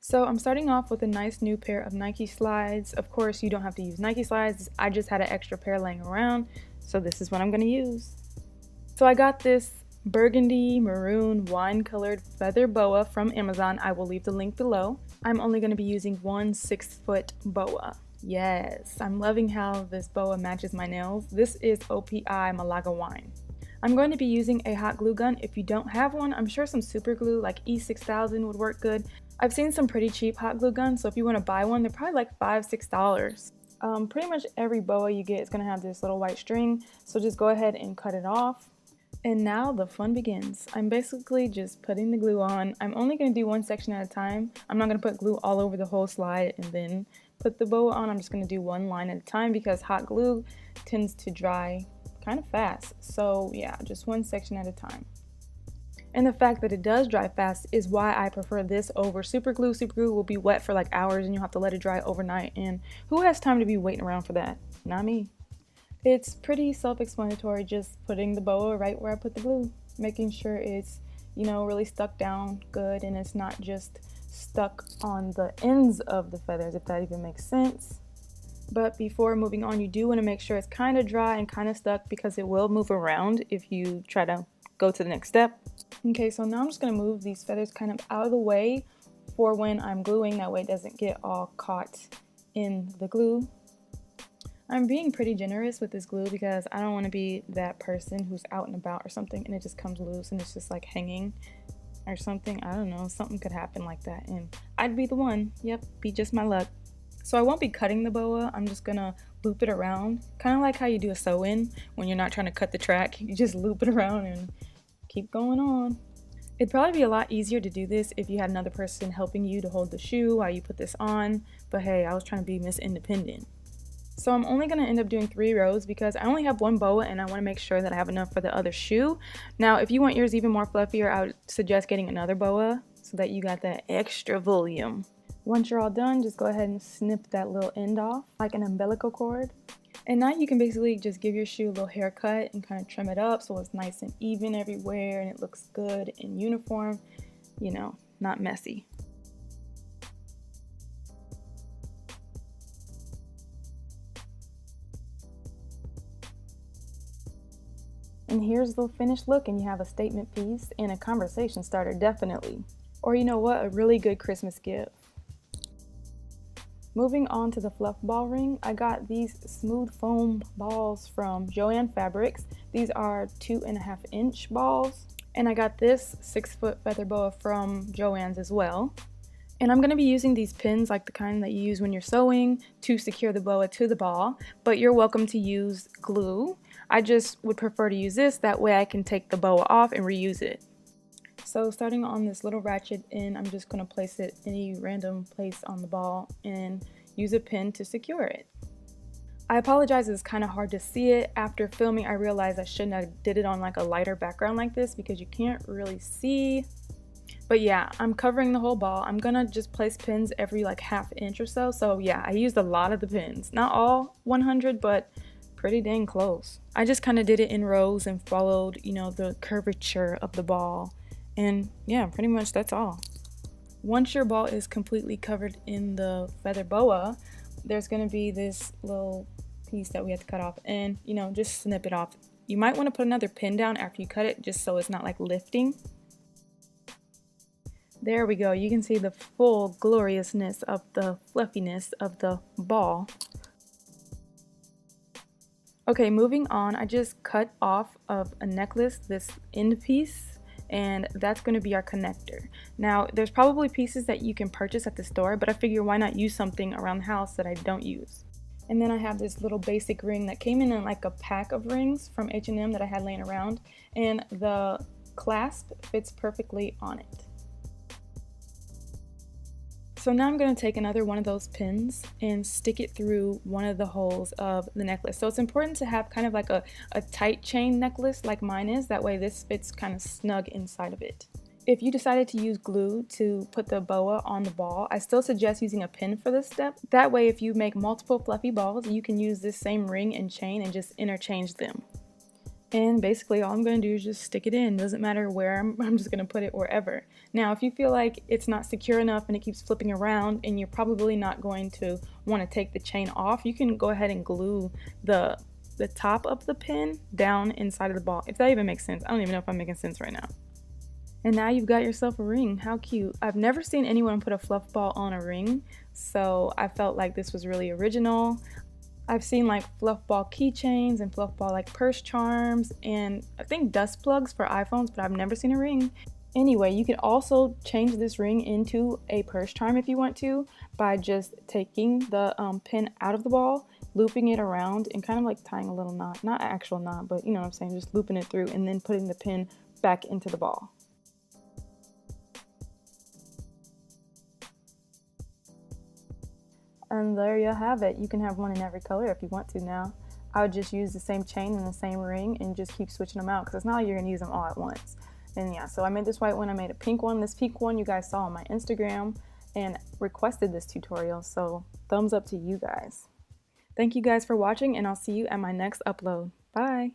So I'm starting off with a nice new pair of Nike slides. Of course, you don't have to use Nike slides. I just had an extra pair laying around, so this is what I'm gonna use. So I got this burgundy maroon wine colored feather boa from Amazon. I will leave the link below. I'm only gonna be using one 6-foot boa. Yes, I'm loving how this boa matches my nails. This is OPI Malaga wine. I'm going to be using a hot glue gun. If you don't have one, I'm sure some super glue like E6000 would work good. I've seen some pretty cheap hot glue guns, so if you want to buy one, they're probably like $5–6. Pretty much every boa you get is going to have this little white string, so just go ahead and cut it off. And now the fun begins. I'm basically just putting the glue on. I'm only going to do one section at a time. I'm not going to put glue all over the whole slide and then put the boa on. I'm just going to do one line at a time because hot glue tends to dry kind of fast. So yeah, just one section at a time. And the fact that it does dry fast is why I prefer this over super glue. Super glue will be wet for like hours and you'll have to let it dry overnight. And who has time to be waiting around for that? Not me. It's pretty self-explanatory, just putting the boa right where I put the glue. Making sure it's, really stuck down good and it's not just stuck on the ends of the feathers, if that even makes sense. But before moving on, you do want to make sure it's kind of dry and kind of stuck because it will move around if you try to go to the next step. Okay, so now I'm just going to move these feathers kind of out of the way for when I'm gluing, that way it doesn't get all caught in the glue. I'm being pretty generous with this glue because I don't want to be that person who's out and about or something and it just comes loose and it's just like hanging or something. I don't know, something could happen like that and I'd be the one. Yep, be just my luck. So I won't be cutting the boa, I'm just gonna loop it around. Kind of like how you do a sew-in when you're not trying to cut the track. You just loop it around and keep going on. It'd probably be a lot easier to do this if you had another person helping you to hold the shoe while you put this on. But hey, I was trying to be Miss Independent. So I'm only gonna end up doing 3 rows because I only have one boa and I wanna make sure that I have enough for the other shoe. Now, if you want yours even more fluffier, I would suggest getting another boa so that you got that extra volume. Once you're all done, just go ahead and snip that little end off like an umbilical cord. And now you can basically just give your shoe a little haircut and kind of trim it up so it's nice and even everywhere and it looks good and uniform, not messy. And here's the finished look and you have a statement piece and a conversation starter, definitely. Or you know what, a really good Christmas gift. Moving on to the fluff ball ring, I got these smooth foam balls from Joann Fabrics. These are 2.5-inch balls. And I got this 6-foot feather boa from Joann's as well. And I'm going to be using these pins like the kind that you use when you're sewing to secure the boa to the ball. But you're welcome to use glue. I just would prefer to use this, that way I can take the boa off and reuse it. So starting on this little ratchet end, I'm just going to place it any random place on the ball and use a pin to secure it. I apologize, it's kind of hard to see it. After filming, I realized I shouldn't have did it on like a lighter background like this because you can't really see. But yeah, I'm covering the whole ball. I'm gonna just place pins every like ½ inch or so. So yeah, I used a lot of the pins. Not all 100, but pretty dang close. I just kind of did it in rows and followed, the curvature of the ball. And yeah, pretty much that's all. Once your ball is completely covered in the feather boa, there's going to be this little piece that we have to cut off and, just snip it off. You might want to put another pin down after you cut it just so it's not like lifting. There we go. You can see the full gloriousness of the fluffiness of the ball. Okay, moving on, I just cut off of a necklace this end piece. And that's going to be our connector. Now, there's probably pieces that you can purchase at the store, but I figure why not use something around the house that I don't use. And then I have this little basic ring that came in like a pack of rings from H&M that I had laying around, and the clasp fits perfectly on it. So now I'm going to take another one of those pins and stick it through one of the holes of the necklace. So it's important to have kind of like a tight chain necklace like mine is. That way this fits kind of snug inside of it. If you decided to use glue to put the boa on the ball, I still suggest using a pin for this step. That way if you make multiple fluffy balls, you can use this same ring and chain and just interchange them. And basically all I'm going to do is just stick it in. Doesn't matter where, I'm just going to put it wherever. Now if you feel like it's not secure enough and it keeps flipping around and you're probably not going to want to take the chain off, you can go ahead and glue the top of the pin down inside of the ball. If that even makes sense. I don't even know if I'm making sense right now. And now you've got yourself a ring. How cute. I've never seen anyone put a fluff ball on a ring, so I felt like this was really original. I've seen like fluff ball keychains and fluff ball like purse charms and I think dust plugs for iPhones, but I've never seen a ring. Anyway, you can also change this ring into a purse charm if you want to by just taking the pin out of the ball, looping it around and kind of like tying a little knot, not an actual knot, but you know what I'm saying, just looping it through and then putting the pin back into the ball. And there you have it. You can have one in every color if you want to now. I would just use the same chain and the same ring and just keep switching them out because it's not like you're gonna use them all at once. And yeah, so I made this white one, I made a pink one. This pink one you guys saw on my Instagram and requested this tutorial, so thumbs up to you guys. Thank you guys for watching and I'll see you at my next upload. Bye!